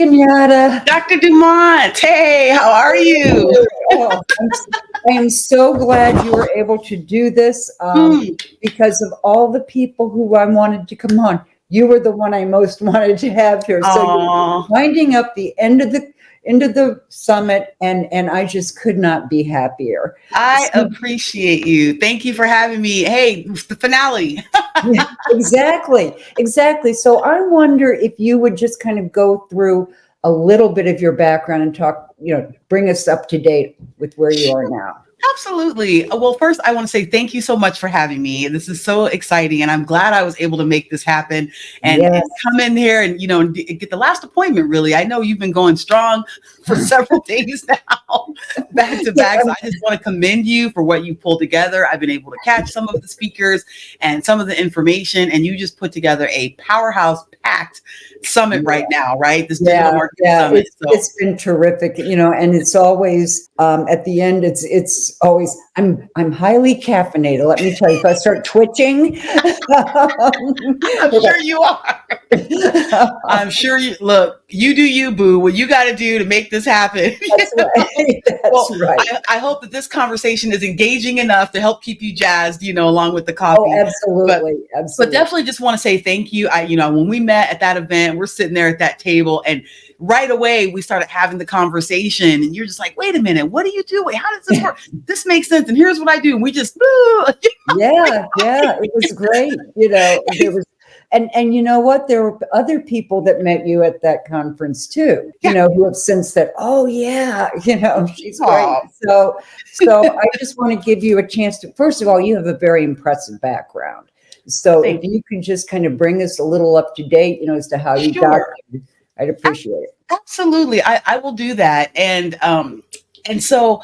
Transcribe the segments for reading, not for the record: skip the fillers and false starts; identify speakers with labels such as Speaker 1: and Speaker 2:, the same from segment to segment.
Speaker 1: Kenyatta.
Speaker 2: Dr. Dumont, hey, how are you?
Speaker 1: Oh, I am so glad you were able to do this because of all the people who I wanted to come on. You were the one I most wanted to have here. So you're winding up the end of the summit, and I just could not be happier.
Speaker 2: I appreciate you. Thank you for having me. Hey, the finale.
Speaker 1: Yeah, exactly. So I wonder if you would just kind of go through a little bit of your background and talk, bring us up to date with where you are now.
Speaker 2: Absolutely. Well, first, I want to say thank you so much for having me. This is so exciting, and I'm glad I was able to make this happen and come in here and get the last appointment. Really, I know you've been going strong for several days now, back to back. So I just want to commend you for what you pulled together. I've been able to catch some of the speakers and some of the information, and you just put together a powerhouse-packed summit right now, right? This digital marketing summit.
Speaker 1: It's been terrific, and it's always at the end. It's always I'm highly caffeinated. Let me tell you, if I start twitching,
Speaker 2: I'm sure you are. I'm sure you look. You do you, boo. What you got to do to make this happen.
Speaker 1: That's right. That's right.
Speaker 2: I hope that this conversation is engaging enough to help keep you jazzed, along with the coffee.
Speaker 1: Oh, absolutely.
Speaker 2: But definitely just want to say thank you. When we met at that event, we're sitting there at that table, and right away we started having the conversation, and you're just like, wait a minute, what do you do? Wait, how does this work? This makes sense. And here's what I do. And we just,
Speaker 1: it was great. There was, and you know what? There were other people that met you at that conference too, who have since said, oh yeah, she's great. So I just want to give you a chance to, first of all, you have a very impressive background. So if you can just kind of bring us a little up to date, as to how you got here, I'd appreciate it.
Speaker 2: Absolutely. I will do that. And so,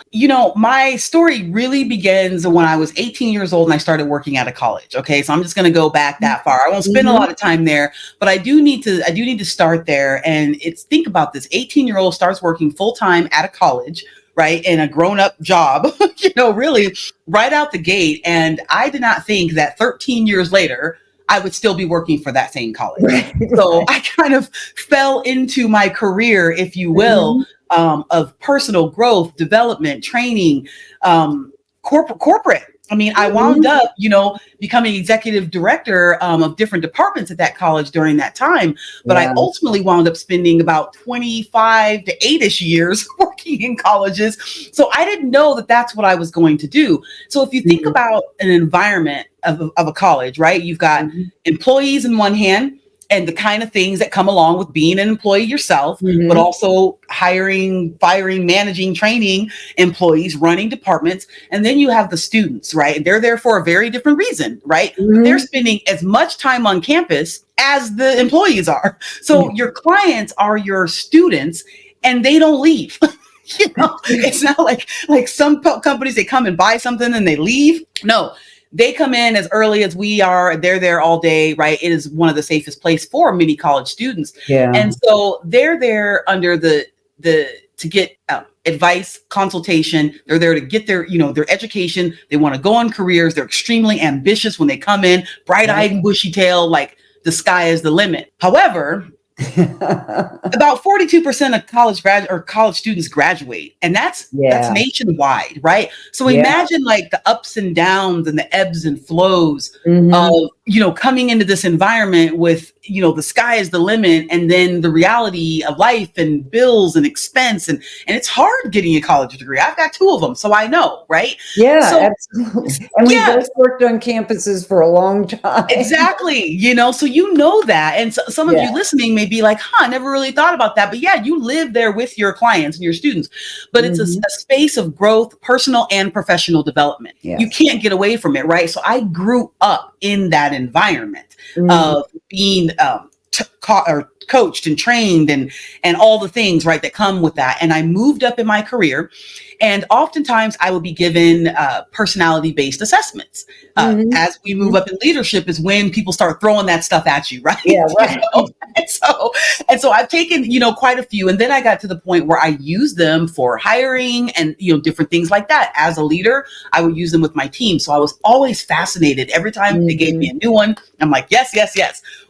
Speaker 2: my story really begins when I was 18 years old and I started working out of college. Okay. So I'm just going to go back that far. I won't spend a lot of time there, but I do need to start there. And think about this. 18-year-old starts working full time out of college, right? In a grown-up job, really right out the gate. And I did not think that 13 years later, I would still be working for that same college. Right. So I kind of fell into my career, if you will, of personal growth, development, training, corporate. I mean, I wound up, becoming executive director of different departments at that college during that time. But I ultimately wound up spending about 25 to 8-ish years working in colleges. So I didn't know that that's what I was going to do. So if you think about an environment of a college, right, you've got employees in one hand, and the kind of things that come along with being an employee yourself, but also hiring, firing, managing, training employees, running departments. And then you have the students, right? They're there for a very different reason, right? They're spending as much time on campus as the employees are. So your clients are your students, and they don't leave. It's not like some companies, they come and buy something and they leave. No. They come in as early as we are. They're there all day, right? It is one of the safest places for many college students. Yeah. And so they're there under to get advice, consultation. They're there to get their education. They want to go on careers. They're extremely ambitious when they come in, bright-eyed, bushy-tailed, like the sky is the limit. However, about 42% of college students graduate, and that's nationwide, right? So imagine like the ups and downs and the ebbs and flows of coming into this environment with the sky is the limit, and then the reality of life and bills and expense, and it's hard getting a college degree. I've got 2 of them, so I know, right?
Speaker 1: Yeah, so, absolutely. And we both worked on campuses for a long time.
Speaker 2: Exactly. So that, and so, some of you listening may be like, I never really thought about that. But you live there with your clients and your students, but it's a space of growth, personal and professional development. You can't get away from it, right? So I grew up in that environment of being coached and trained and all the things, right, that come with that. And I moved up in my career, and oftentimes I would be given personality-based assessments. As we move up in leadership is when people start throwing that stuff at you, right?
Speaker 1: Yeah, right.
Speaker 2: And so I've taken, quite a few. And then I got to the point where I use them for hiring and, different things like that. As a leader, I would use them with my team. So I was always fascinated. Every time they gave me a new one, I'm like, yes.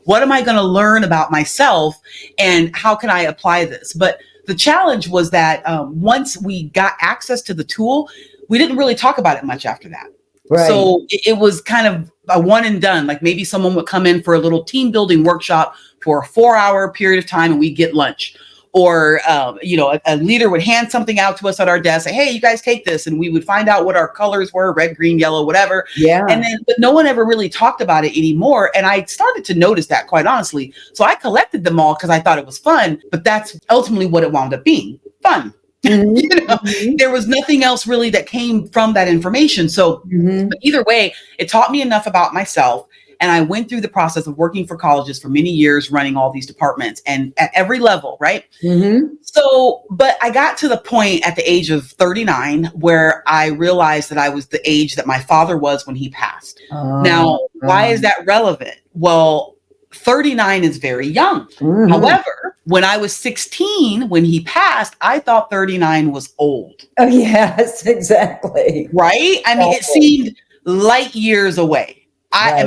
Speaker 2: What am I going to learn about about myself and how can I apply this? But the challenge was that once we got access to the tool, we didn't really talk about it much after that.
Speaker 1: Right.
Speaker 2: So it was kind of a one and done. Like maybe someone would come in for a little team building workshop for a 4-hour period of time and we'd get lunch. Or, a leader would hand something out to us at our desk, say, hey, you guys take this. And we would find out what our colors were, red, green, yellow, whatever.
Speaker 1: Yeah.
Speaker 2: But no one ever really talked about it anymore. And I started to notice that, quite honestly. So I collected them all because I thought it was fun, but that's ultimately what it wound up being, fun.
Speaker 1: Mm-hmm.
Speaker 2: There was nothing else really that came from that information. So but either way, it taught me enough about myself. And I went through the process of working for colleges for many years, running all these departments and at every level, right?
Speaker 1: Mm-hmm.
Speaker 2: So, but I got to the point at the age of 39 where I realized that I was the age that my father was when he passed. Now, why is that relevant? Well, 39 is very young.
Speaker 1: Mm-hmm.
Speaker 2: However, when I was 16, when he passed, I thought 39 was old.
Speaker 1: Oh, yes, exactly.
Speaker 2: Right? I mean, it seemed light years away. I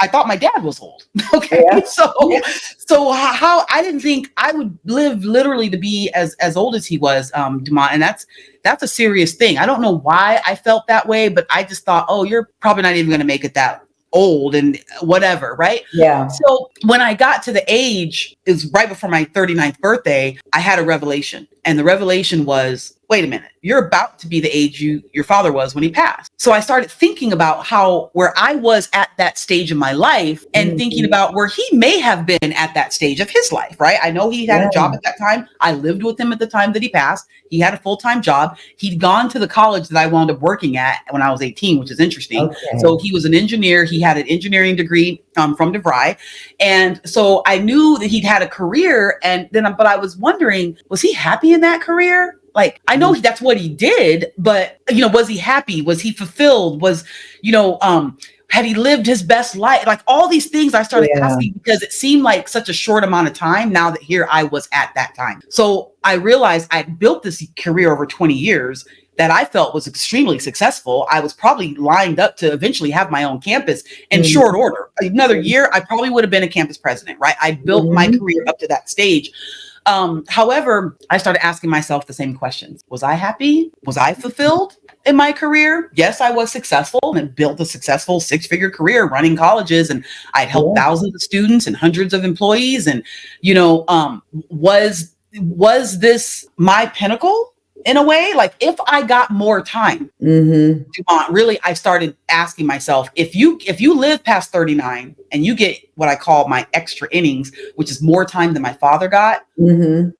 Speaker 2: thought my dad was old. Okay.
Speaker 1: Yeah.
Speaker 2: So how I didn't think I would live literally to be as old as he was, Dumont. And that's a serious thing. I don't know why I felt that way, but I just thought, oh, you're probably not even going to make it that old and whatever. Right.
Speaker 1: Yeah.
Speaker 2: So when I got to the age, it was right before my 39th birthday, I had a revelation. And the revelation was, wait a minute, you're about to be the age your father was when he passed. So I started thinking about where I was at that stage of my life and thinking about where he may have been at that stage of his life, right? I know he had a job at that time. I lived with him at the time that he passed. He had a full-time job. He'd gone to the college that I wound up working at when I was 18, which is interesting. Okay. So he was an engineer. He had an engineering degree from DeVry. And so I knew that he'd had a career. But I was wondering, was he happy in that career? Like, I know that's what he did, but, was he happy? Was he fulfilled? Had he lived his best life? Like all these things I started asking because it seemed like such a short amount of time now that here I was at that time. So I realized I'd built this career over 20 years that I felt was extremely successful. I was probably lined up to eventually have my own campus in short order. Another year, I probably would have been a campus president, right? I built my career up to that stage. However, I started asking myself the same questions. Was I happy? Was I fulfilled in my career? Yes, I was successful and built a successful 6-figure career running colleges. And I'd helped thousands of students and hundreds of employees. And, was this my pinnacle? In a way, like if I got more time, Dumont, really, I started asking myself, if you live past 39 and you get what I call my extra innings, which is more time than my father got,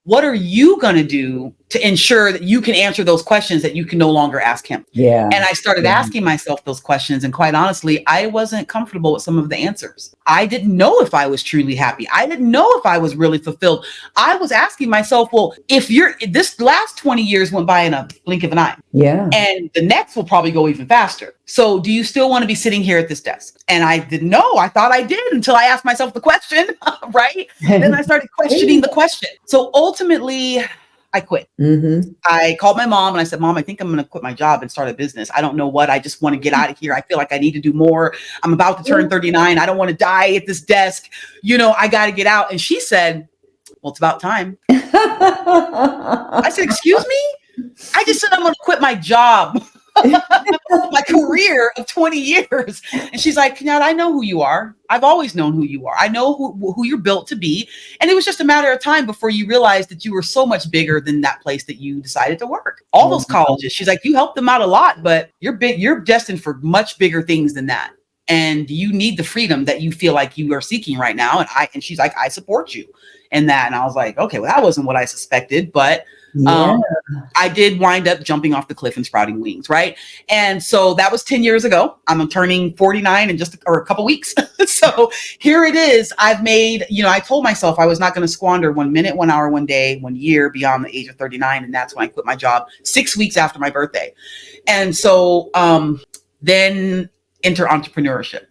Speaker 2: what are you going to do to ensure that you can answer those questions that you can no longer ask him? Yeah. And I started asking myself those questions. And quite honestly, I wasn't comfortable with some of the answers. I didn't know if I was truly happy. I didn't know if I was really fulfilled. I was asking myself, well, this last 20 years went by in a blink of an eye. Yeah. And the next will probably go even faster. So do you still want to be sitting here at this desk? And I didn't know. I thought I did until I asked myself the question, right? Then I started questioning the question. So ultimately, I quit. I called my mom and I said, Mom, I think I'm going to quit my job and start a business. I don't know what. I just want to get out of here. I feel like I need to do more. I'm about to turn 39. I don't want to die at this desk. I got to get out. And she said, well, it's about time. I said, excuse me? I just said I'm going to quit my job. My career of 20 years. And she's like, Kenyatta, I know who you are. I've always known who you are. I know who you're built to be. And it was just a matter of time before you realized that you were so much bigger than that place that you decided to work. All those colleges. She's like, you helped them out a lot, but you're destined for much bigger things than that. And you need the freedom that you feel like you are seeking right now. And she's like, I support you in that. And I was like, okay, well, that wasn't what I suspected, but I did wind up jumping off the cliff and sprouting wings, right? And so that was 10 years ago. I'm turning 49 in a couple weeks. So here it is. I've made, I told myself I was not going to squander 1 minute, 1 hour, 1 day, 1 year beyond the age of 39. And that's when I quit my job 6 weeks after my birthday. And so then enter entrepreneurship.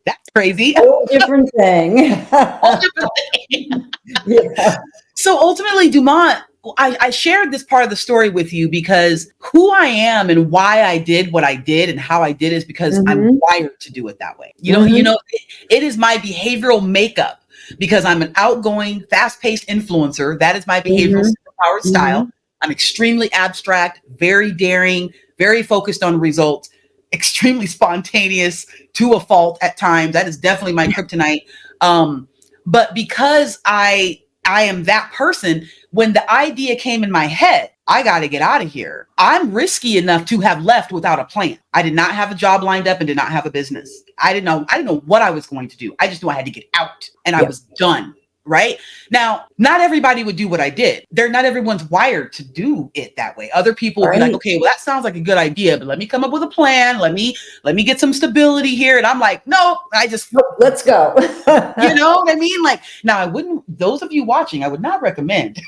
Speaker 2: That's crazy.
Speaker 1: Whole different thing.
Speaker 2: Whole different thing. Yeah. So ultimately, Dumont, I shared this part of the story with you because who I am and why I did what I did and how I did is because I'm wired to do it that way. It is my behavioral makeup because I'm an outgoing, fast-paced influencer. That is my behavioral superpower style. I'm extremely abstract, very daring, very focused on results, extremely spontaneous to a fault at times. That is definitely my kryptonite. But because I am that person, when the idea came in my head, I got to get out of here. I'm risky enough to have left without a plan. I did not have a job lined up and did not have a business. I didn't know what I was going to do. I just knew I had to get out, and I was done. Right now, not everybody would do what I did. Not everyone's wired to do it that way. Other people would be like, okay, well, that sounds like a good idea, but let me come up with a plan. Let me get some stability here. And I'm like, no,
Speaker 1: let's go.
Speaker 2: You know what I mean? Like, now those of you watching, I would not recommend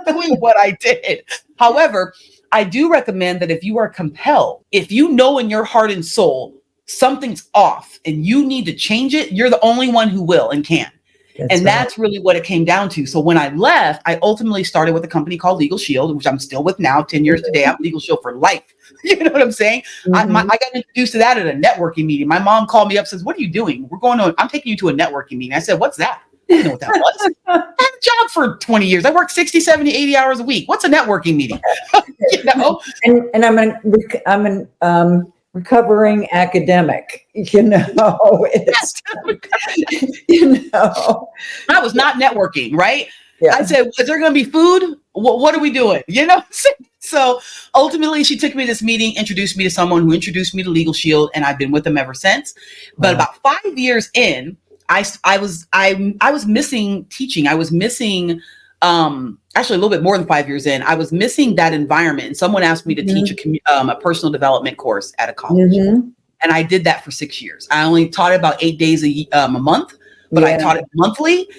Speaker 2: doing what I did. However, I do recommend that if you are compelled, if you know in your heart and soul, something's off and you need to change it, you're the only one who will and can. That's really what it came down to. So when I left, I ultimately started with a company called Legal Shield, which I'm still with now, 10 years today. I'm Legal Shield for life. You know what I'm saying? I got introduced to that at a networking meeting. My mom called me up and says, what are you doing? I'm taking you to a networking meeting. I said, what's that? I didn't know what that was. I had a job for 20 years. I worked 60, 70, 80 hours a week. What's a networking meeting? You know?
Speaker 1: And I'm an recovering academic, you know.
Speaker 2: I was not networking, right?
Speaker 1: Yeah.
Speaker 2: I said, is there going to be food? What are we doing? You know? So ultimately she took me to this meeting, introduced me to someone who introduced me to Legal Shield, and I've been with them ever since. But about 5 years in, I was missing teaching. I was missing, actually a little bit more than 5 years in, I was missing that environment. And someone asked me to teach a personal development course at a college. And I did that for 6 years. I only taught it about 8 days a month, but I taught it monthly,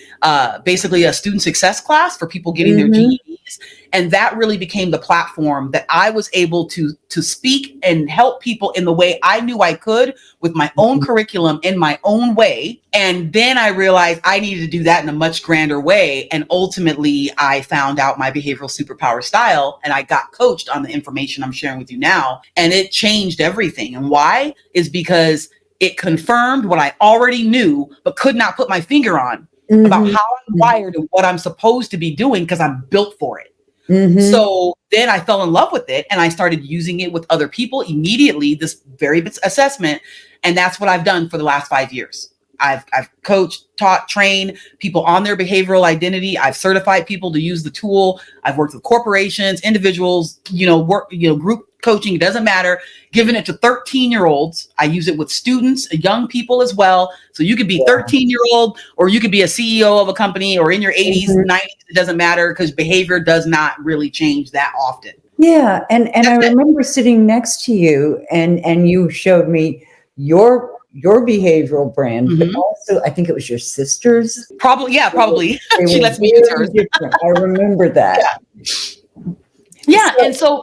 Speaker 2: basically a student success class for people getting their DMEs. And that really became the platform that I was able to speak and help people in the way I knew I could, with my own curriculum in my own way. And then I realized I needed to do that in a much grander way. And ultimately I found out my behavioral superpower style, and I got coached on the information I'm sharing with you now. And it changed everything. And why? Is because it confirmed what I already knew, but could not put my finger on about how I'm wired and what I'm supposed to be doing, because I'm built for it. So then I fell in love with it, and I started using it with other people immediately, this very assessment. And that's what I've done for the last 5 years. I've coached, taught, trained people on their behavioral identity. I've certified people to use the tool. I've worked with corporations, individuals, group coaching. It doesn't matter. Given it to 13-year-olds. I use it with students, young people as well. So you could be 13-year-old, or you could be a CEO of a company, or in your 80s, 90s. It doesn't matter, because behavior does not really change that often.
Speaker 1: Yeah. And I remember sitting next to you, and you showed me your behavioral brand, but also I think it was your sister's.
Speaker 2: Probably. She lets me use hers.
Speaker 1: I remember that.
Speaker 2: Yeah. And so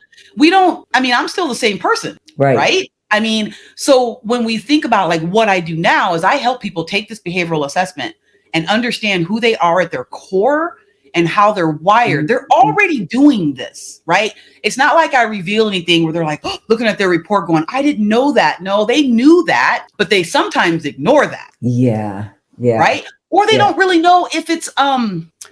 Speaker 2: I'm still the same person, right? I mean, so when we think about like what I do now is I help people take this behavioral assessment and understand who they are at their core and how they're wired. They're already doing this, right? It's not like I reveal anything where they're like, looking at their report going, I didn't know that. No, they knew that, but they sometimes ignore that.
Speaker 1: Yeah.
Speaker 2: Right? Or they don't really know if it's,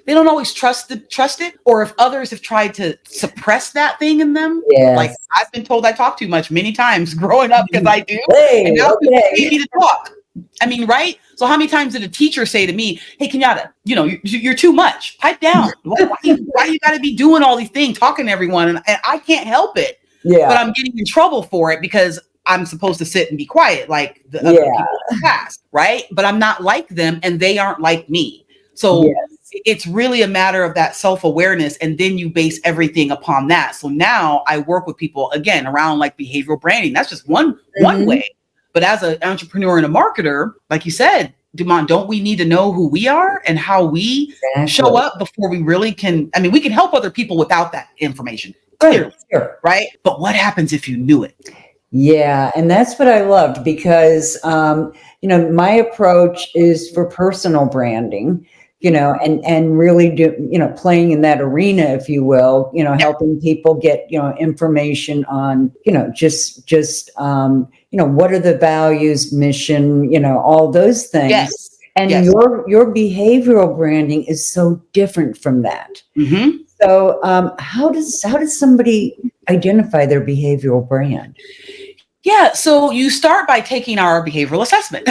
Speaker 2: they don't always trust it, or if others have tried to suppress that thing in them.
Speaker 1: Yes.
Speaker 2: Like I've been told I talk too much many times growing up, because I do.
Speaker 1: Hey,
Speaker 2: and now people pay me to talk. I mean, right? So how many times did a teacher say to me, hey, Kenyatta, you're too much. Pipe down. Why you got to be doing all these things, talking to everyone? And I can't help it. Yeah. But I'm getting in trouble for it, because I'm supposed to sit and be quiet like the other people in the past, right? But I'm not like them, and they aren't like me. So it's really a matter of that self-awareness, and then you base everything upon that. So now I work with people, again, around like behavioral branding. That's just one way. But as an entrepreneur and a marketer, like you said, Dumont, don't we need to know who we are and how we show up before we really can? I mean, we can help other people without that information, clearly, right? But what happens if you knew it?
Speaker 1: Yeah. And that's what I loved, because, my approach is for personal branding, and really playing in that arena, if you will, helping people get, information on, what are the values, mission, all those things.
Speaker 2: Yes.
Speaker 1: And
Speaker 2: Yes.
Speaker 1: your behavioral branding is so different from that.
Speaker 2: Mm-hmm.
Speaker 1: So how does somebody identify their behavioral brand?
Speaker 2: Yeah, so you start by taking our behavioral assessment,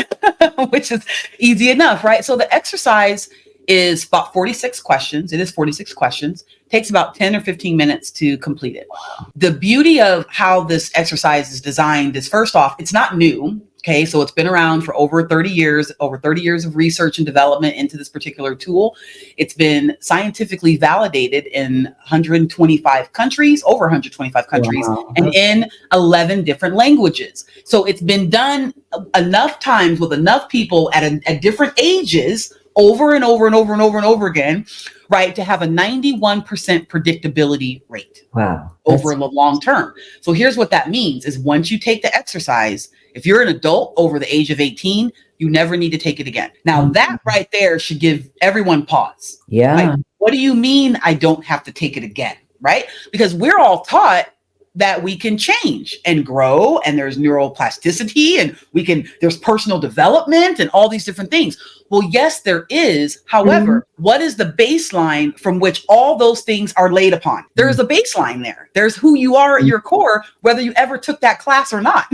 Speaker 2: which is easy enough, right? So the exercise is about 46 questions. It is 46 questions. Takes about 10 or 15 minutes to complete it. The beauty of how this exercise is designed is, first off, it's not new. Okay, so it's been around for over 30 years of research and development into this particular tool. It's been scientifically validated in 125 countries, over 125 countries,
Speaker 1: Wow.
Speaker 2: and in 11 different languages. So it's been done enough times with enough people at different ages, over and over and over and over and over again, right, to have a 91% predictability rate.
Speaker 1: Wow.
Speaker 2: Over the long term. So here's what that means is, once you take the exercise, if you're an adult over the age of 18, you never need to take it again. Now that right there should give everyone pause.
Speaker 1: Yeah.
Speaker 2: Like, what do you mean I don't have to take it again? Right? Because we're all taught that we can change and grow, and there's neuroplasticity, and there's personal development and all these different things. Well, yes, there is. However, what is the baseline from which all those things are laid upon? There's a baseline there. There's who you are at your core, whether you ever took that class or not.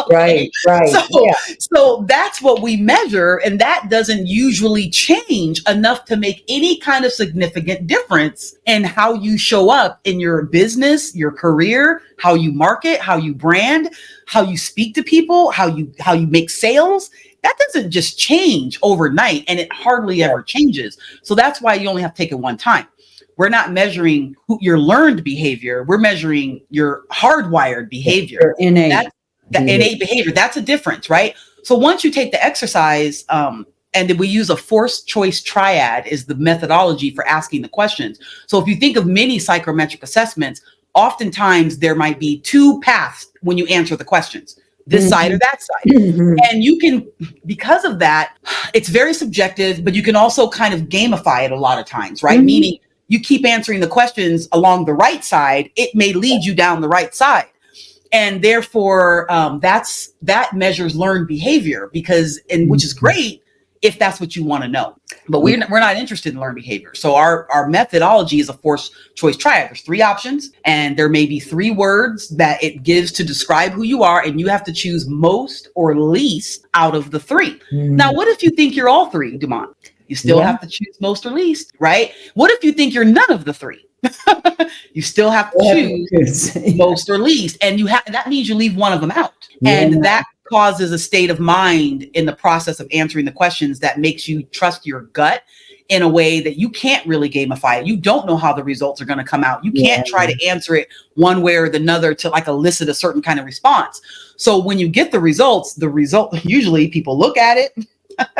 Speaker 1: Okay? Right.
Speaker 2: So that's what we measure, and that doesn't usually change enough to make any kind of significant difference in how you show up in your business, your career, how you market, how you brand, how you speak to people, how you make sales. That doesn't just change overnight, and it hardly ever changes. So that's why you only have to take it one time. We're not measuring your learned behavior. We're measuring your hardwired behavior.
Speaker 1: Your innate
Speaker 2: behavior. That's a difference, right? So once you take the exercise, and then we use a forced choice triad is the methodology for asking the questions. So if you think of many psychometric assessments, oftentimes there might be two paths when you answer the questions. This side or that side. And you can, because of that, it's very subjective, but you can also kind of gamify it a lot of times, right? Meaning you keep answering the questions along the right side, it may lead you down the right side. And therefore, that measures learned behavior, which is great if that's what you want to know. But we're not interested in learned behavior. So our methodology is a forced choice triad. There's 3 options, and there may be 3 words that it gives to describe who you are, and you have to choose most or least out of the 3. Now, what if you think you're all 3, Dumont? You still have to choose most or least, right? What if you think you're none of the 3? You still have to choose most or least, and that means you leave one of them out, and that causes a state of mind in the process of answering the questions that makes you trust your gut in a way that you can't really gamify it. You don't know how the results are going to come out. You can't try to answer it one way or the other to like elicit a certain kind of response. So when you get the result, usually people look at it.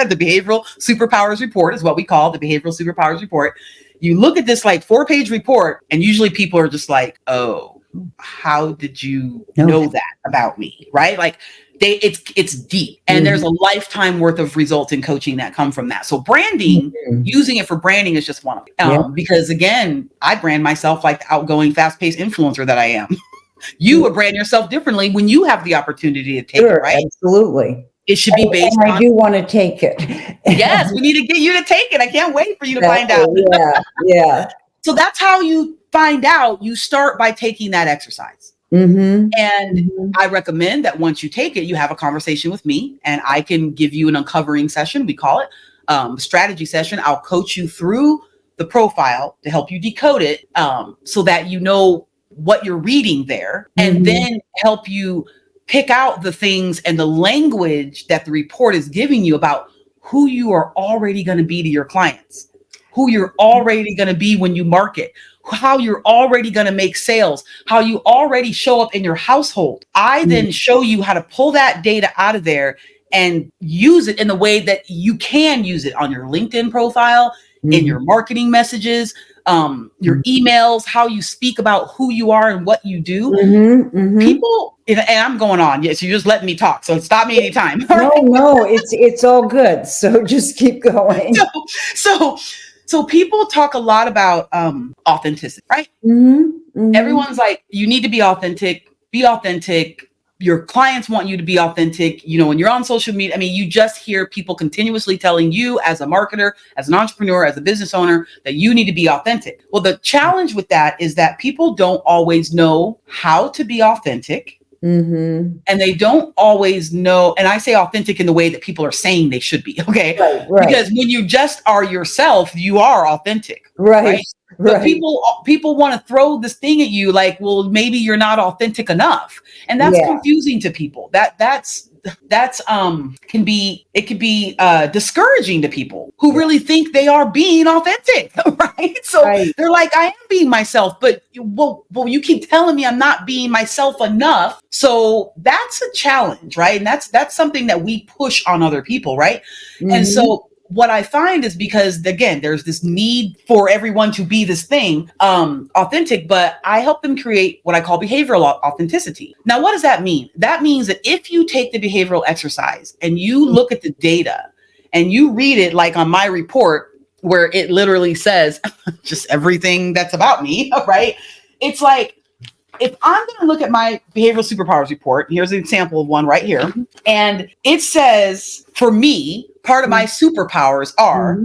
Speaker 2: The Behavioral SuperPowers Report is what we call the Behavioral SuperPowers Report. You look at this like 4-page report, and usually people are just like, oh, how did you know that about me? Right? Like it's deep, and there's a lifetime worth of results in coaching that come from that. So branding, using it for branding is just one of them. Because again, I brand myself like the outgoing, fast-paced influencer that I am. You would brand yourself differently when you have the opportunity to take it, right?
Speaker 1: Absolutely.
Speaker 2: It should be based on.
Speaker 1: I do want to take it.
Speaker 2: Yes, we need to get you to take it. I can't wait for you to find out.
Speaker 1: Yeah.
Speaker 2: So that's how you find out. You start by taking that exercise. And I recommend that once you take it, you have a conversation with me, and I can give you an uncovering session. We call it strategy session. I'll coach you through the profile to help you decode it, so that you know what you're reading there, and then help you pick out the things and the language that the report is giving you about who you are already going to be to your clients, who you're already going to be when you market, how you're already going to make sales, how you already show up in your household. I then show you how to pull that data out of there and use it in the way that you can use it on your LinkedIn profile, in your marketing messages, your emails, how you speak about who you are and what you do. People, and I'm going on. Yes, you're just letting me talk. So stop me anytime.
Speaker 1: No, it's all good. So just keep going.
Speaker 2: So people talk a lot about authenticity, right? Everyone's like, you need to be authentic, your clients want you to be authentic. You know, when you're on social media, I mean, you just hear people continuously telling you as a marketer, as an entrepreneur, as a business owner, that you need to be authentic. Well, the challenge with that is that people don't always know how to be authentic.
Speaker 1: Mm-hmm.
Speaker 2: And they don't always know, and I say authentic in the way that people are saying they should be, okay?
Speaker 1: Right.
Speaker 2: Because when you just are yourself, you are authentic,
Speaker 1: Right.
Speaker 2: But people want to throw this thing at you like, well, maybe you're not authentic enough, and that's confusing to people. That's can be discouraging to people who really think they are being authentic, right? So they're like, I am being myself, but well, you keep telling me I'm not being myself enough. So that's a challenge, right? And that's something that we push on other people, right? Mm-hmm. And so what I find is, because again, there's this need for everyone to be this thing, authentic, but I help them create what I call behavioral authenticity. Now, what does that mean? That means that if you take the behavioral exercise and you look at the data and you read it, like on my report, where it literally says just everything that's about me, right? It's like, if I'm going to look at my behavioral superpowers report, here's an example of one right here. And it says, for me, part of my superpowers are,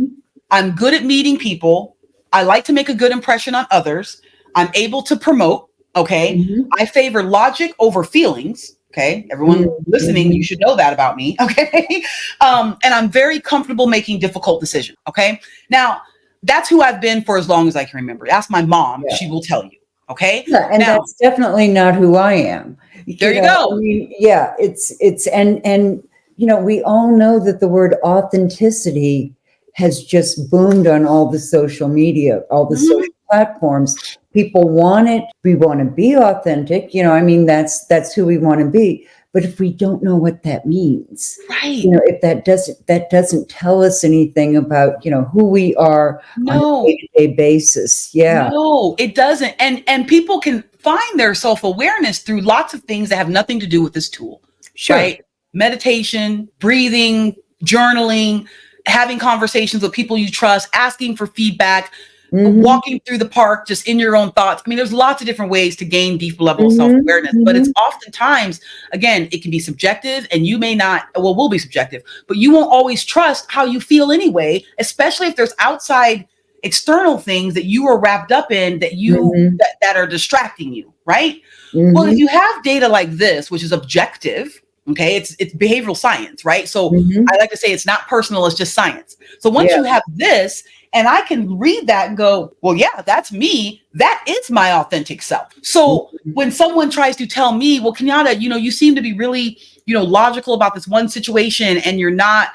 Speaker 2: I'm good at meeting people. I like to make a good impression on others. I'm able to promote. Okay. I favor logic over feelings. Okay. Everyone listening, you should know that about me. Okay. And I'm very comfortable making difficult decisions. Okay. Now, that's who I've been for as long as I can remember. Ask my mom. She will tell you. Okay.
Speaker 1: Yeah, and
Speaker 2: now,
Speaker 1: that's definitely not who I am.
Speaker 2: There you go.
Speaker 1: I mean, it's and you know, we all know that the word authenticity has just boomed on all the social media, all the social platforms. People want it. We want to be authentic. You know, I mean, that's who we want to be. But if we don't know what that means, you know, if that doesn't tell us anything about, you know, who we are on a day-to-day basis.
Speaker 2: No, it doesn't. And people can find their self-awareness through lots of things that have nothing to do with this tool. Right? Meditation, breathing, journaling, having conversations with people you trust, asking for feedback, walking through the park just in your own thoughts. I mean, there's lots of different ways to gain deep level of self-awareness, but it's oftentimes, again, it can be subjective, and you may not, will be subjective, but you won't always trust how you feel anyway, especially if there's outside external things that you are wrapped up in that that are distracting you, right? Well, if you have data like this, which is objective, okay, it's behavioral science, right? So I like to say it's not personal, it's just science. So once you have this, and I can read that and go, well, yeah, that's me. That is my authentic self. So when someone tries to tell me, well, Kenyatta, you know, you seem to be really, you know, logical about this one situation, and you're not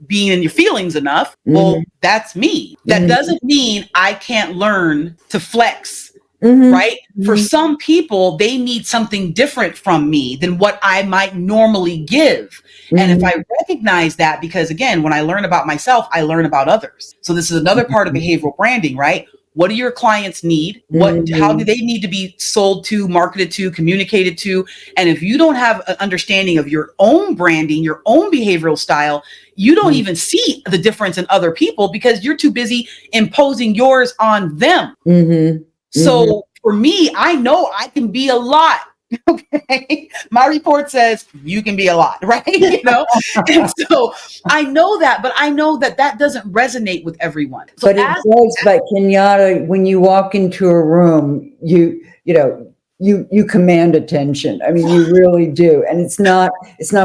Speaker 2: being in your feelings enough. Well, that's me. That doesn't mean I can't learn to flex. Right? For some people, they need something different from me than what I might normally give. And if I recognize that, because again, when I learn about myself, I learn about others. So this is another part of behavioral branding, right? What do your clients need? How do they need to be sold to, marketed to, communicated to? And if you don't have an understanding of your own branding, your own behavioral style, you don't even see the difference in other people because you're too busy imposing yours on them. So for me, I know I can be a lot. Okay. My report says you can be a lot, right? You know, and so I know that, but I know that that doesn't resonate with everyone. So
Speaker 1: but it does. But Kenyatta, when you walk into a room, you command attention. I mean, you really do. And it's not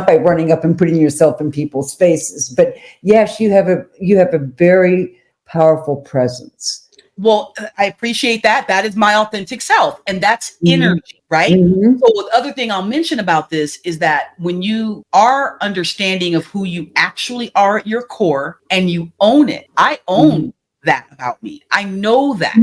Speaker 1: by running up and putting yourself in people's faces. But yes, you have a very powerful presence.
Speaker 2: Well, I appreciate that. That is my authentic self, and that's energy, right? So the other thing I'll mention about this is that when you are understanding of who you actually are at your core and you own it, I own that about me. I know that,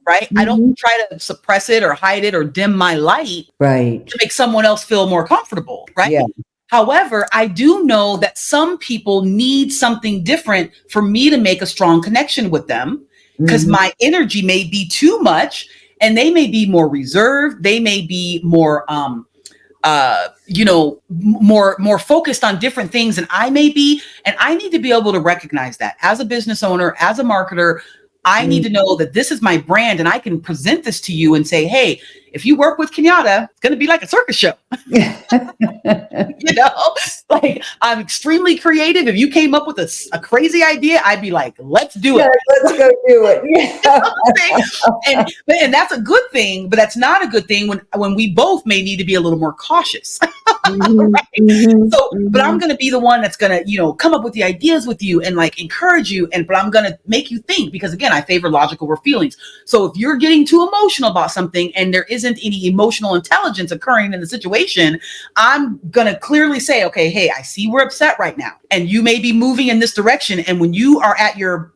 Speaker 2: right? I don't try to suppress it or hide it or dim my light to make someone else feel more comfortable, right? Yeah. However, I do know that some people need something different for me to make a strong connection with them. Because my energy may be too much, and they may be more reserved. They may be more, more focused on different things than I may be. And I need to be able to recognize that as a business owner, as a marketer. I need to know that this is my brand and I can present this to you and say, hey, if you work with Kenyatta, it's going to be like a circus show. Like I'm extremely creative. If you came up with a crazy idea, I'd be like, let's do it.
Speaker 1: Let's go do it.
Speaker 2: And that's a good thing, but that's not a good thing when we both may need to be a little more cautious. Right? But I'm going to be the one that's going to, come up with the ideas with you and like encourage you. But I'm going to make you think, because again, I favor logic over feelings. So if you're getting too emotional about something and there isn't any emotional intelligence occurring in the situation, I'm going to clearly say, okay, hey, I see we're upset right now and you may be moving in this direction. And when you are at your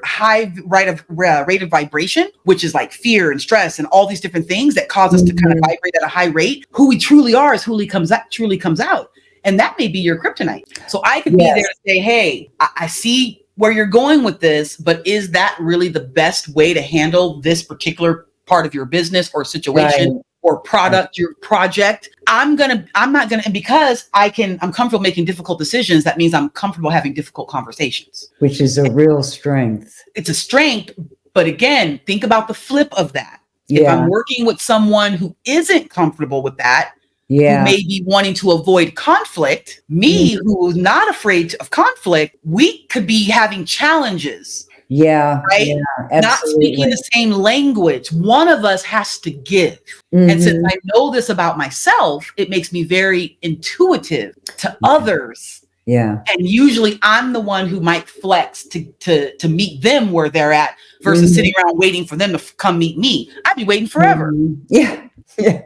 Speaker 2: high rate of vibration, which is like fear and stress and all these different things that cause us to kind of vibrate at a high rate, who we truly are is who truly comes out. And that may be your kryptonite. So I could be there to say, hey, I see where you're going with this, but is that really the best way to handle this particular part of your business or situation or product, your project? I'm not gonna, and because I'm comfortable making difficult decisions, that means I'm comfortable having difficult conversations.
Speaker 1: Which is a real strength.
Speaker 2: It's a strength, but again, think about the flip of that. If I'm working with someone who isn't comfortable with that, who may be wanting to avoid conflict, me, who is not afraid of conflict, we could be having challenges.
Speaker 1: Yeah.
Speaker 2: Right.
Speaker 1: Yeah,
Speaker 2: not speaking the same language. One of us has to give. And since I know this about myself, it makes me very intuitive to others.
Speaker 1: Yeah.
Speaker 2: And usually I'm the one who might flex to meet them where they're at versus sitting around waiting for them to come meet me. I'd be waiting forever.
Speaker 1: Yeah. Yeah.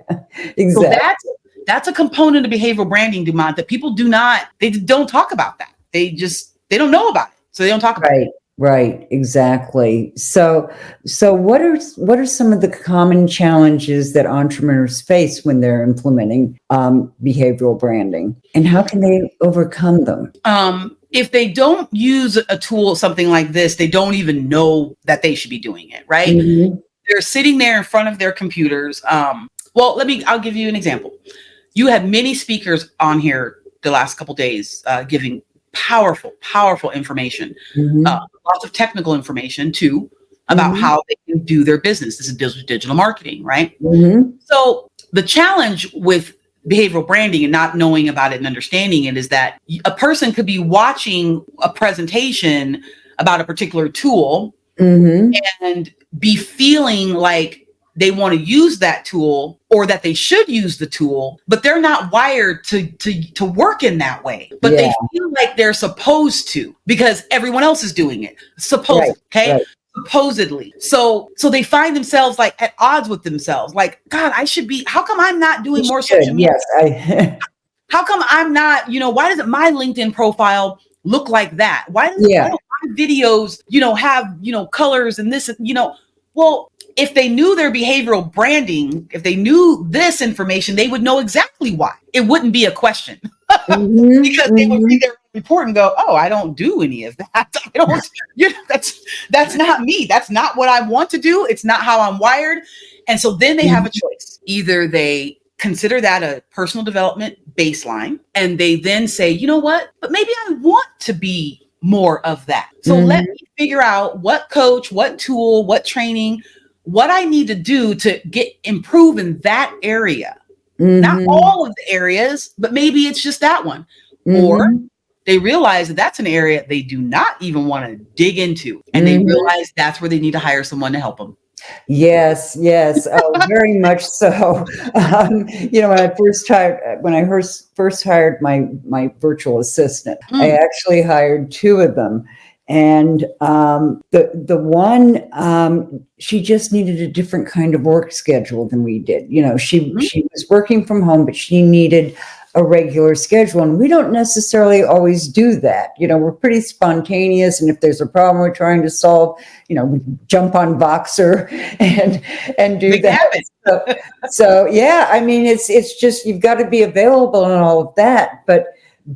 Speaker 1: Exactly.
Speaker 2: So that's a component of behavioral branding, Dumont, that people don't talk about that. They don't know about it. So they don't talk about it.
Speaker 1: Right, exactly. So what are some of the common challenges that entrepreneurs face when they're implementing behavioral branding, and how can they overcome them?
Speaker 2: If they don't use a tool, something like this, they don't even know that they should be doing it, right? They're sitting there in front of their computers. I'll give you an example. You have many speakers on here the last couple of days giving powerful information, lots of technical information too, about how they can do their business. This is digital marketing, right? So the challenge with behavioral branding and not knowing about it and understanding it is that a person could be watching a presentation about a particular tool and be feeling like they want to use that tool or that they should use the tool, but they're not wired to work in that way. But they feel like they're supposed to because everyone else is doing it. Supposedly. So they find themselves like at odds with themselves. Like, God, how come I'm not doing more social media? How come I'm not, why doesn't my LinkedIn profile look like that? Why don't my videos, have, colors and this, well, if they knew their behavioral branding, if they knew this information, they would know exactly why. It wouldn't be a question because they would read their report and go, "Oh, I don't do any of that. I don't. That's not me. That's not what I want to do. It's not how I'm wired." And so then they have a choice. Either they consider that a personal development baseline, and they then say, "You know what? But maybe I want to be more of that. So let me figure out what coach, what tool, what training, what I need to do to improve in that area. Not all of the areas, but maybe it's just that one." Or they realize that that's an area they do not even want to dig into. And they realize that's where they need to hire someone to help them.
Speaker 1: Yes. Oh, very much so. When I first hired my virtual assistant, I actually hired two of them. And the one, she just needed a different kind of work schedule than we did. She was working from home, but she needed a regular schedule. And we don't necessarily always do that. We're pretty spontaneous. And if there's a problem we're trying to solve, we jump on Voxer and do that. So yeah, I mean, it's just, you've got to be available and all of that. But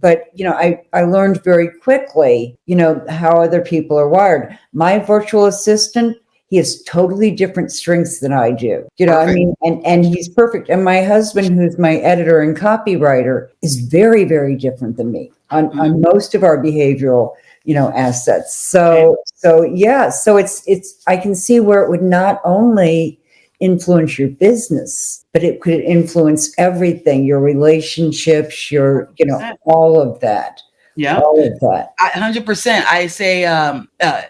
Speaker 1: I learned very quickly, how other people are wired. My virtual assistant, he has totally different strengths than I do. I mean, and he's perfect. And my husband, who's my editor and copywriter, is very, very different than me. on most of our behavioral, assets. So it's I can see where it would not only influence your business, but it could influence everything, your relationships, your, all of that.
Speaker 2: Yeah.
Speaker 1: All of that.
Speaker 2: 100%. I say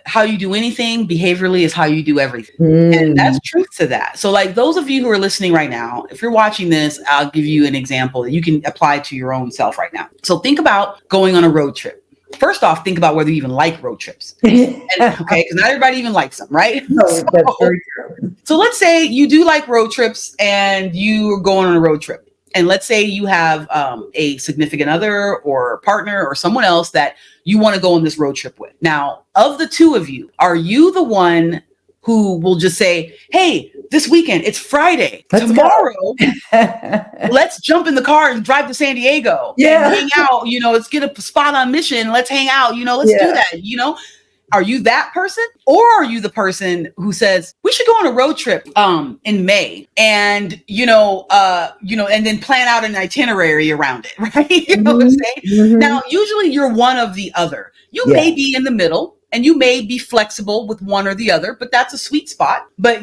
Speaker 2: how you do anything behaviorally is how you do everything. And that's truth to that. So like those of you who are listening right now, if you're watching this, I'll give you an example that you can apply to your own self right now. So think about going on a road trip. First off, think about whether you even like road trips. Okay, because not everybody even likes them, right?
Speaker 1: No, that's very true.
Speaker 2: So let's say you do like road trips and you're going on a road trip. And let's say you have a significant other or partner or someone else that you want to go on this road trip with. Now, of the two of you, are you the one who will just say, hey, this weekend, it's Friday. Tomorrow, let's jump in the car and drive to San Diego and hang out. Let's get a spot on Mission. Let's hang out. Let's do that. Are you that person, or are you the person who says we should go on a road trip in May and and then plan out an itinerary around it, right? You know what I'm saying? Now, usually you're one of the other. You may be in the middle and you may be flexible with one or the other, but that's a sweet spot. But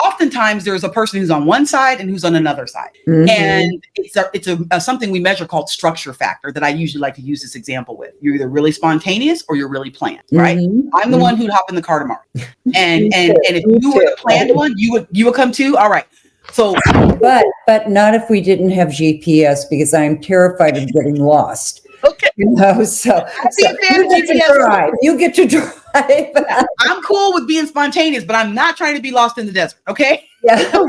Speaker 2: oftentimes there's a person who's on one side and who's on another side. And it's a something we measure called structure factor that I usually like to use this example with. You're either really spontaneous or you're really planned, right? I'm the one who'd hop in the car tomorrow. And if you were the planned one, you would come too. All right. So,
Speaker 1: but not if we didn't have GPS, because I'm terrified of getting lost.
Speaker 2: Okay.
Speaker 1: So you get to drive.
Speaker 2: I'm cool with being spontaneous, but I'm not trying to be lost in the desert. Okay.
Speaker 1: Yeah.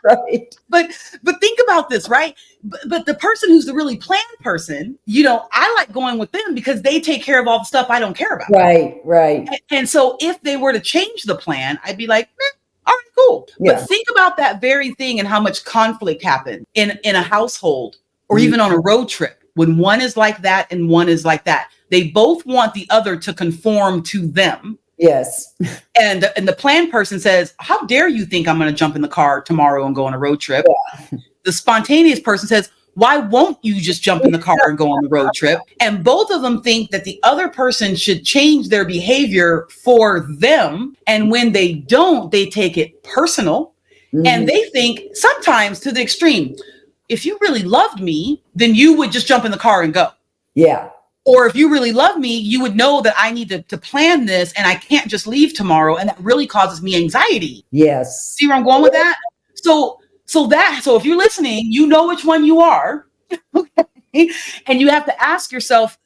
Speaker 1: Right.
Speaker 2: But think about this, right? But the person who's the really planned person, I like going with them because they take care of all the stuff I don't care about.
Speaker 1: Right.
Speaker 2: And so if they were to change the plan, I'd be like, all right, cool. Yeah. But think about that very thing and how much conflict happened in a household or even on a road trip. When one is like that and one is like that, they both want the other to conform to them.
Speaker 1: Yes.
Speaker 2: And the planned person says, how dare you think I'm going to jump in the car tomorrow and go on a road trip? Yeah. The spontaneous person says, why won't you just jump in the car and go on the road trip? And both of them think that the other person should change their behavior for them. And when they don't, they take it personal. And they think sometimes to the extreme, if you really loved me, then you would just jump in the car and go.
Speaker 1: Yeah.
Speaker 2: Or if you really love me, you would know that I need to plan this and I can't just leave tomorrow. And that really causes me anxiety.
Speaker 1: Yes.
Speaker 2: See where I'm going with that? So if you're listening, you know which one you are. Okay. And you have to ask yourself,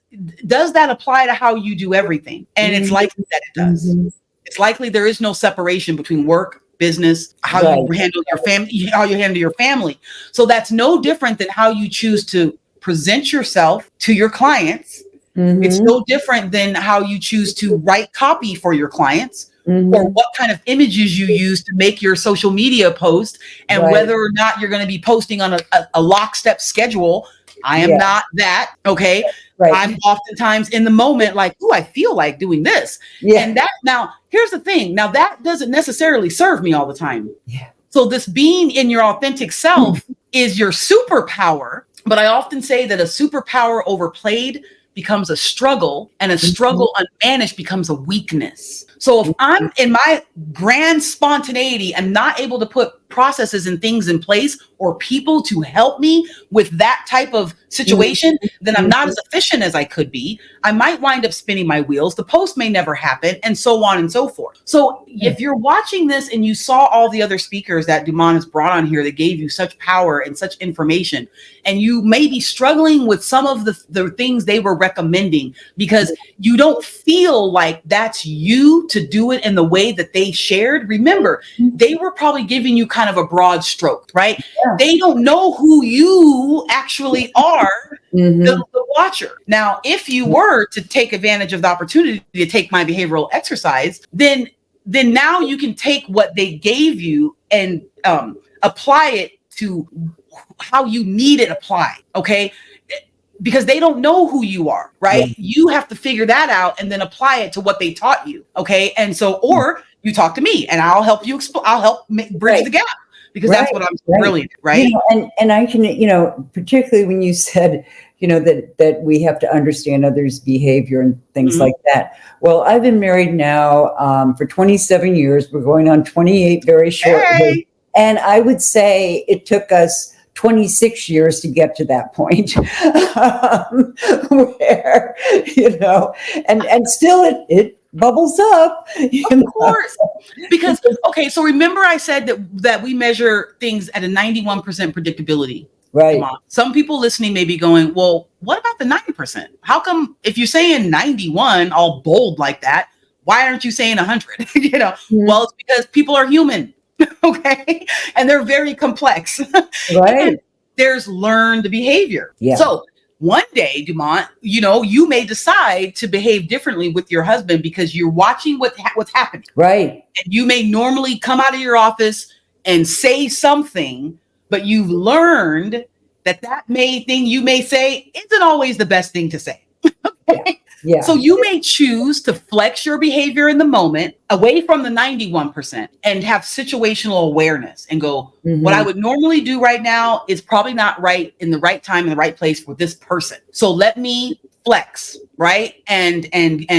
Speaker 2: does that apply to how you do everything? And it's likely that it does. It's likely there is no separation between work, business, how you handle your family, how you handle your family. So that's no different than how you choose to present yourself to your clients. It's no different than how you choose to write copy for your clients or what kind of images you use to make your social media post and whether or not you're going to be posting on a lockstep schedule. I am not that. Okay. Right. I'm oftentimes in the moment like, I feel like doing this. Yeah. And now here's the thing. Now that doesn't necessarily serve me all the time. Yeah. So this being in your authentic self is your superpower. But I often say that a superpower overplayed becomes a struggle, and a struggle unmanaged becomes a weakness. So if I'm in my grand spontaneity and not able to put processes and things in place or people to help me with that type of situation, then I'm not as efficient as I could be. I might wind up spinning my wheels. The post may never happen, and so on and so forth. So if you're watching this and you saw all the other speakers that Dumont has brought on here that gave you such power and such information, and you may be struggling with some of the things they were recommending because you don't feel like that's you to do it in the way that they shared, remember, they were probably giving you kind of a broad stroke, right? Yeah. They don't know who you actually are, the watcher. Now, if you were to take advantage of the opportunity to take my behavioral exercise, then now you can take what they gave you and apply it to how you need it applied, okay? Because they don't know who you are, right? Yeah. You have to figure that out and then apply it to what they taught you, okay? And so, or you talk to me and I'll help you, I'll help bridge the gap. because that's what I'm brilliant, right?
Speaker 1: And I can, particularly when you said, that we have to understand others' behavior and things like that. Well, I've been married now for 27 years. We're going on 28 very shortly.
Speaker 2: Hey.
Speaker 1: And I would say it took us 26 years to get to that point where, and still it bubbles up.
Speaker 2: Of course. Because, okay, so remember I said that we measure things at a 91% predictability.
Speaker 1: Right.
Speaker 2: Some people listening may be going, well, what about the 90%? How come if you're saying 91 all bold like that, why aren't you saying 100? Well, it's because people are human. Okay. And they're very complex.
Speaker 1: Right.
Speaker 2: And there's learned behavior.
Speaker 1: Yeah.
Speaker 2: So one day, Dumont, you may decide to behave differently with your husband because you're watching what's happening.
Speaker 1: Right.
Speaker 2: And you may normally come out of your office and say something, but you've learned that thing you may say isn't always the best thing to say. Okay?
Speaker 1: Yeah.
Speaker 2: So you may choose to flex your behavior in the moment away from the 91% and have situational awareness and go, what I would normally do right now is probably not right in the right time in the right place for this person. So let me flex, right? And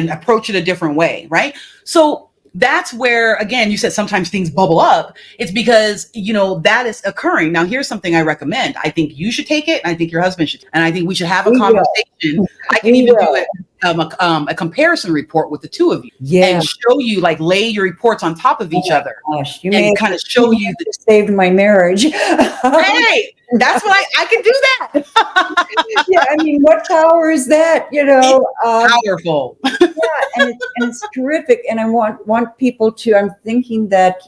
Speaker 2: approach it a different way, right? So that's where, again, you said sometimes things bubble up. It's because, that is occurring. Now, here's something I recommend. I think you should take it. And I think your husband should. And I think we should have a conversation. I can even do it. A comparison report with the two of you and show you, like, lay your reports on top of each other.
Speaker 1: Gosh,
Speaker 2: and kind of show you
Speaker 1: that saved my marriage.
Speaker 2: Hey, that's what I can do that.
Speaker 1: Yeah, I mean, what power is that?
Speaker 2: Powerful.
Speaker 1: And it's terrific. And I want people to. I'm thinking that.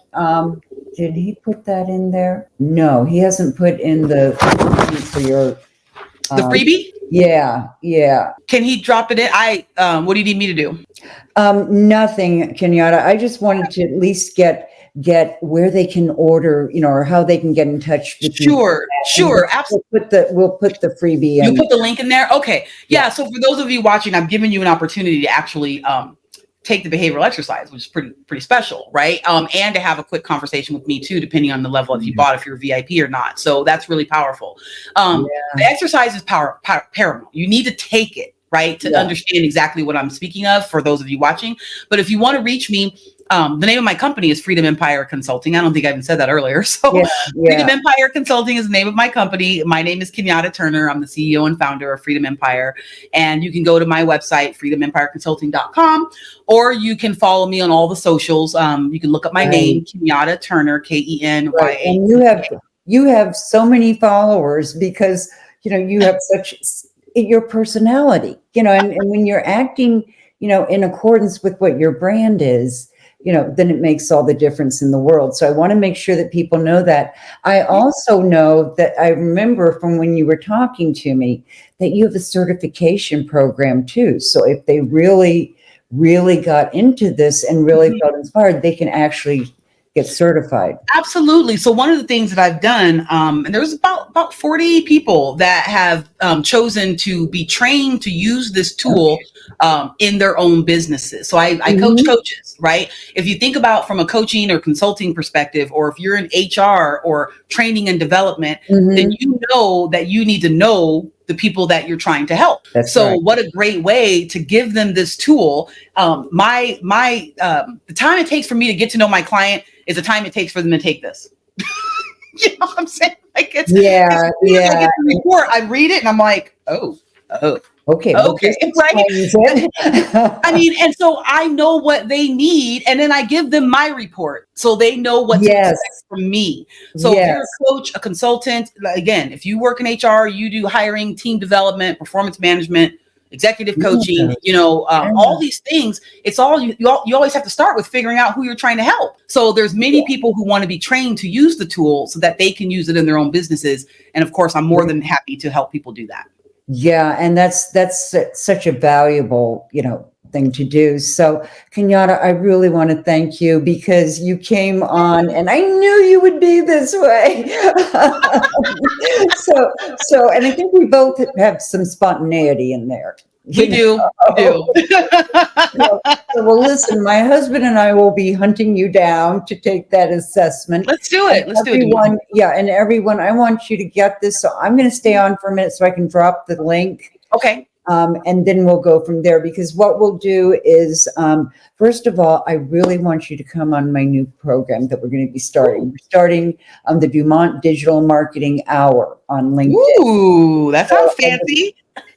Speaker 1: Did he put that in there? No, he hasn't put in the for your
Speaker 2: the freebie.
Speaker 1: Yeah.
Speaker 2: Can he drop it in? What do you need me to do?
Speaker 1: Nothing, Kenyatta. I just wanted to at least get where they can order, or how they can get in touch with you.
Speaker 2: Sure, absolutely.
Speaker 1: We'll put the freebie in.
Speaker 2: You put the link in there? Okay. Yeah. So for those of you watching, I've given you an opportunity to actually take the behavioral exercise, which is pretty special, right? And to have a quick conversation with me too, depending on the level if you're VIP or not. So that's really powerful. The exercise is paramount. You need to take it, right, to understand exactly what I'm speaking of for those of you watching. But if you want to reach me, the name of my company is Freedom Empire Consulting. I don't think I even said that earlier. So Freedom Empire Consulting is the name of my company. My name is Kenyatta Turner. I'm the CEO and founder of Freedom Empire. And you can go to my website, freedomempireconsulting.com, or you can follow me on all the socials. You can look up my name, Kenyatta Turner, Kenya.
Speaker 1: And you have so many followers because, you have such your personality, and when you're acting, in accordance with what your brand is, then it makes all the difference in the world. So I want to make sure that people know that. I also know that I remember from when you were talking to me that you have a certification program too. So if they really, really got into this and really felt inspired, they can actually get certified.
Speaker 2: Absolutely. So one of the things that I've done, and there's about 40 people that have chosen to be trained to use this tool in their own businesses. So I coach coaches, right? If you think about from a coaching or consulting perspective, or if you're in HR or training and development, then you know that you need to know the people that you're trying to help. What a great way to give them this tool. The time it takes for me to get to know my client is the time it takes for them to take this. You know what I'm saying? Like it's I get the report, I read it and I'm like, oh.
Speaker 1: Okay.
Speaker 2: Right. I mean, and so I know what they need, and then I give them my report so they know what to expect from me. So if you're a coach, a consultant, again, if you work in HR, you do hiring, team development, performance management, executive coaching, all these things. It's all you always have to start with figuring out who you're trying to help. So there's many people who want to be trained to use the tool so that they can use it in their own businesses. And of course, I'm more than happy to help people do that.
Speaker 1: Yeah, and that's such a valuable, thing to do. So, Kenyatta, I really want to thank you because you came on, and I knew you would be this way. So, and I think we both have some spontaneity in there.
Speaker 2: We do. We do.
Speaker 1: Well, listen, my husband and I will be hunting you down to take that assessment.
Speaker 2: Let's do it. Let's do it.
Speaker 1: Yeah, and everyone, I want you to get this. So I'm going to stay on for a minute so I can drop the link.
Speaker 2: Okay.
Speaker 1: And then we'll go from there, because what we'll do is, first of all, I really want you to come on my new program that we're going to be starting. We're starting the Dumont Digital Marketing Hour on LinkedIn.
Speaker 2: Ooh, that sounds fancy.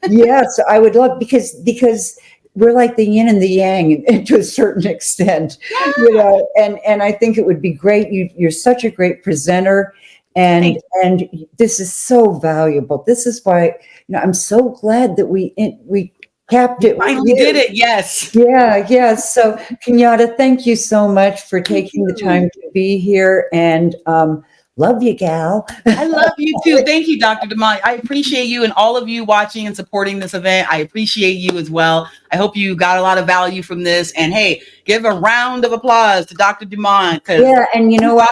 Speaker 1: Yes, I would love, because we're like the yin and the yang to a certain extent, and I think it would be great. You're such a great presenter. And this is so valuable. This is why, I'm so glad that we capped it.
Speaker 2: Finally did it. Yes.
Speaker 1: Yeah. Yes. So Kenyatta, thank you so much for taking the time to be here, and love you, gal.
Speaker 2: I love you too. Thank you, Dr. Dumont. I appreciate you and all of you watching and supporting this event. I appreciate you as well. I hope you got a lot of value from this. And hey, give a round of applause to Dr. Dumont.
Speaker 1: Yeah, and you know what?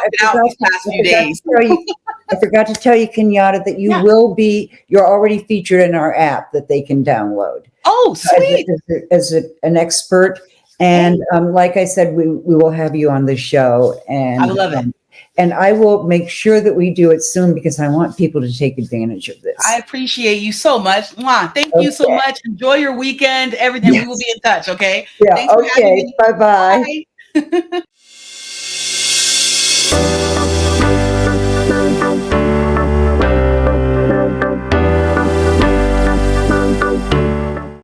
Speaker 1: I forgot to tell you, Kenyatta, that you're already featured in our app that they can download.
Speaker 2: Oh, sweet.
Speaker 1: As an expert. And like I said, we will have you on the show. And
Speaker 2: I love it.
Speaker 1: And I will make sure that we do it soon, because I want people to take advantage of this.
Speaker 2: I appreciate you so much. Mwah. Thank you so much. Enjoy your weekend. Everything. Yes. We will be in touch. Okay.
Speaker 1: Yeah. Thanks for having me. Bye-bye. Bye.